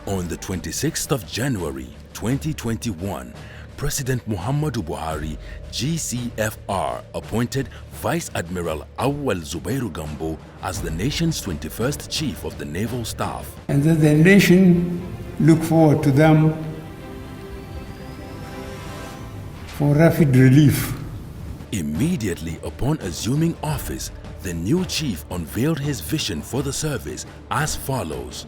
On the 26th of January 2021, President Muhammadu Buhari, GCFR, appointed Vice Admiral Awwal Zubairu Gambo as the nation's 21st Chief of the Naval Staff. And that the nation look forward to them for rapid relief. Immediately upon assuming office, the new chief unveiled his vision for the service as follows: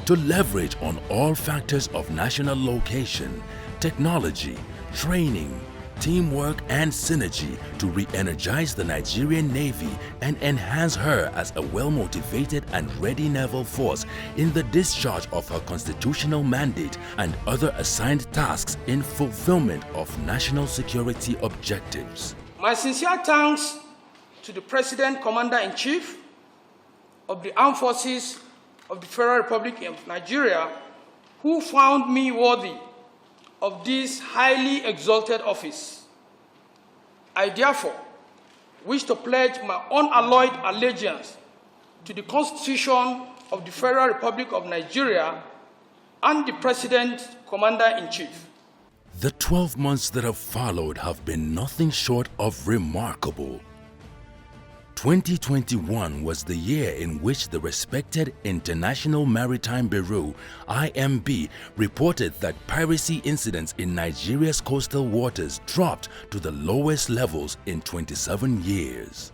to leverage on all factors of national location, technology, training, teamwork and synergy to re-energize the Nigerian Navy and enhance her as a well-motivated and ready naval force in the discharge of her constitutional mandate and other assigned tasks in fulfillment of national security objectives. My sincere thanks to the President, Commander-in-Chief of the Armed Forces of the Federal Republic of Nigeria, who found me worthy of this highly exalted office. I therefore wish to pledge my unalloyed allegiance to the Constitution of the Federal Republic of Nigeria and the President, Commander-in-Chief. The 12 months that have followed have been nothing short of remarkable. 2021 was the year in which the respected International Maritime Bureau, IMB, reported that piracy incidents in Nigeria's coastal waters dropped to the lowest levels in 27 years.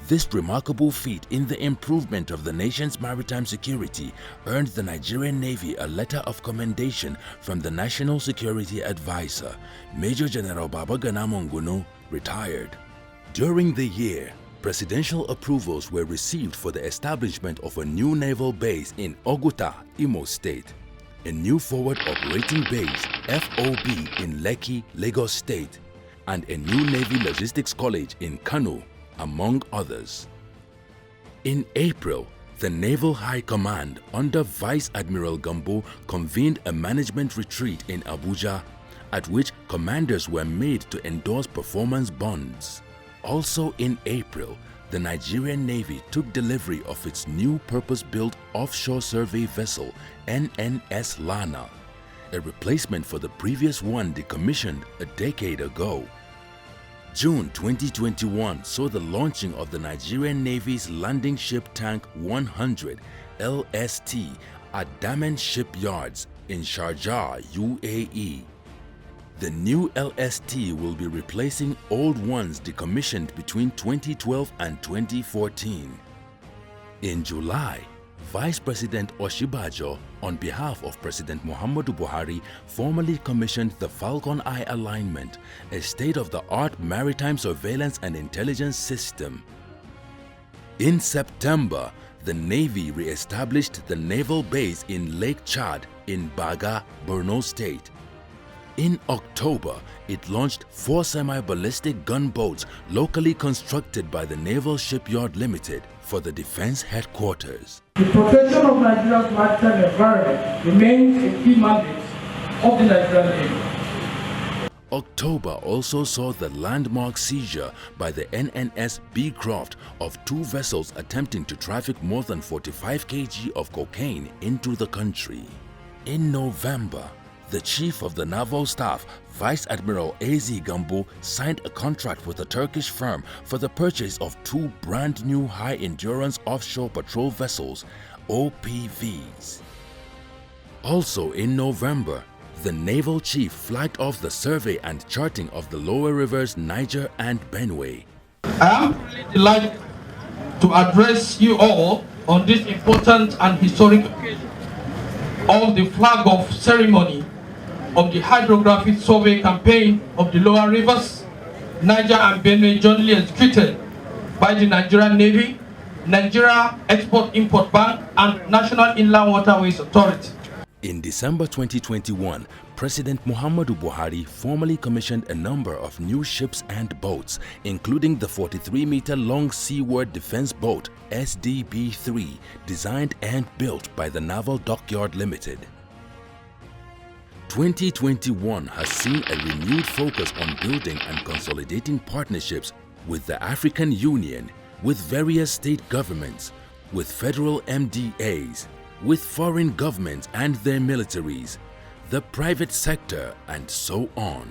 This remarkable feat in the improvement of the nation's maritime security earned the Nigerian Navy a letter of commendation from the National Security Advisor, Major General Babagana Monguno, retired. During the year, presidential approvals were received for the establishment of a new naval base in Oguta, Imo State, a new forward operating base, FOB, in Lekki, Lagos State, and a new Navy Logistics College in Kano, among others. In April, the Naval High Command under Vice Admiral Gambo convened a management retreat in Abuja, at which commanders were made to endorse performance bonds. Also in April, the Nigerian Navy took delivery of its new purpose-built offshore survey vessel, NNS Lana, a replacement for the previous one decommissioned a decade ago. June 2021 saw the launching of the Nigerian Navy's Landing Ship Tank 100 LST at Daman Shipyards in Sharjah, UAE. The new LST will be replacing old ones decommissioned between 2012 and 2014. In July, Vice President Oshibajo, on behalf of President Muhammadu Buhari, formally commissioned the Falcon Eye Alignment, a state-of-the-art maritime surveillance and intelligence system. In September, the Navy re-established the naval base in Lake Chad in Baga, Borno State. In October, it launched 4 semi-ballistic gunboats locally constructed by the Naval Shipyard Limited for the Defense Headquarters. The protection of Nigeria's maritime environment remains a key mandate of the Nigerian Navy. October also saw the landmark seizure by the NNS Beecroft of 2 vessels attempting to traffic more than 45 kg of cocaine into the country. In November, the Chief of the Naval Staff, Vice Admiral Awwal Gambo, signed a contract with a Turkish firm for the purchase of 2 brand new high-endurance offshore patrol vessels, OPVs. Also in November, the Naval Chief flagged off the survey and charting of the lower rivers Niger and Benue. I am really delighted to address you all on this important and historic occasion of the flag-off ceremony of the hydrographic survey campaign of the lower rivers, Niger and Benue, jointly executed by the Nigerian Navy, Nigeria Export-Import Bank, and National Inland Waterways Authority. In December 2021, President Muhammadu Buhari formally commissioned a number of new ships and boats, including the 43-meter-long Seaward Defense Boat SDB-3, designed and built by the Naval Dockyard Limited. 2021 has seen a renewed focus on building and consolidating partnerships with the African Union, with various state governments, with federal MDAs, with foreign governments and their militaries, the private sector, and so on.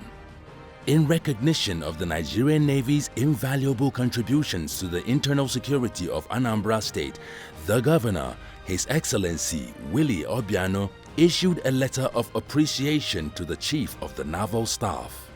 In recognition of the Nigerian Navy's invaluable contributions to the internal security of Anambra State, the Governor, His Excellency Willie Obiano, issued a letter of appreciation to the Chief of the Naval Staff.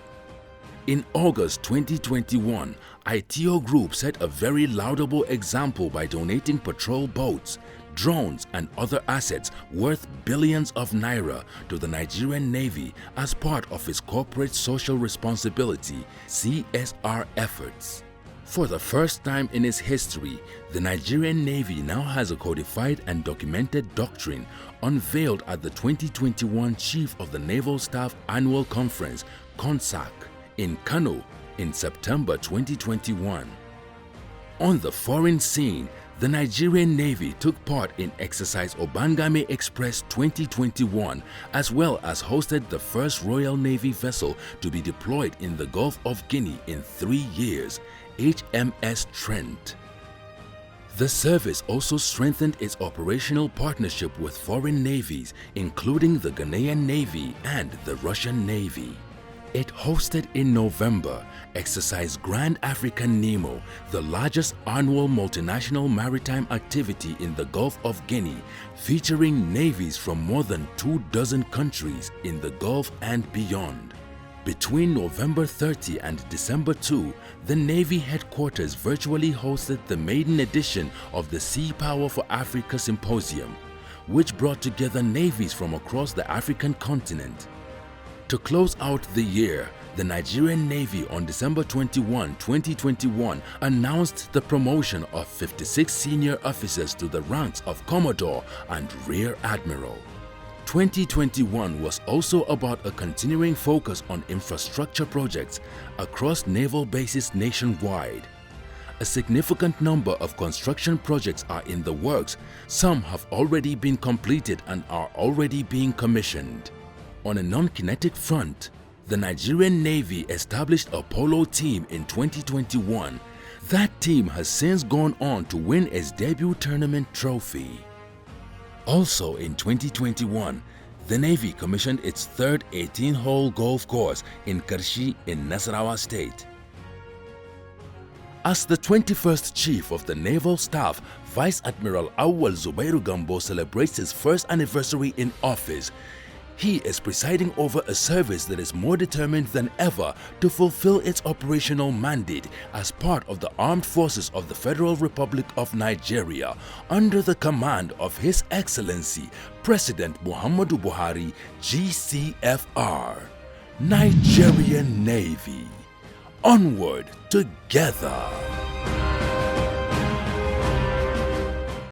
In August 2021, ITO Group set a very laudable example by donating patrol boats, drones and other assets worth billions of naira to the Nigerian Navy as part of its corporate social responsibility (CSR) efforts. For the first time in its history, the Nigerian Navy now has a codified and documented doctrine unveiled at the 2021 Chief of the Naval Staff Annual Conference (CONSAC) in Kano in September 2021. On the foreign scene, the Nigerian Navy took part in Exercise Obangame Express 2021, as well as hosted the first Royal Navy vessel to be deployed in the Gulf of Guinea in 3 years, HMS Trent. The service also strengthened its operational partnership with foreign navies, including the Ghanaian Navy and the Russian Navy. It hosted in November Exercise Grand African Nemo, the largest annual multinational maritime activity in the Gulf of Guinea, featuring navies from more than 24 countries in the Gulf and beyond. Between November 30 and December 2, the Navy headquarters virtually hosted the maiden edition of the Sea Power for Africa Symposium, which brought together navies from across the African continent. To close out the year, the Nigerian Navy on December 21, 2021 announced the promotion of 56 senior officers to the ranks of Commodore and Rear Admiral. 2021 was also about a continuing focus on infrastructure projects across naval bases nationwide. A significant number of construction projects are in the works. Some have already been completed and are already being commissioned. On a non-kinetic front, the Nigerian Navy established a polo team in 2021. That team has since gone on to win its debut tournament trophy. Also in 2021, the Navy commissioned its third 18-hole golf course in Karshi in Nasarawa State. As the 21st Chief of the Naval Staff, Vice Admiral Awwal Zubairu Gambo celebrates his first anniversary in office. He is presiding over a service that is more determined than ever to fulfill its operational mandate as part of the Armed Forces of the Federal Republic of Nigeria under the command of His Excellency President Muhammadu Buhari, GCFR. Nigerian Navy. Onward together.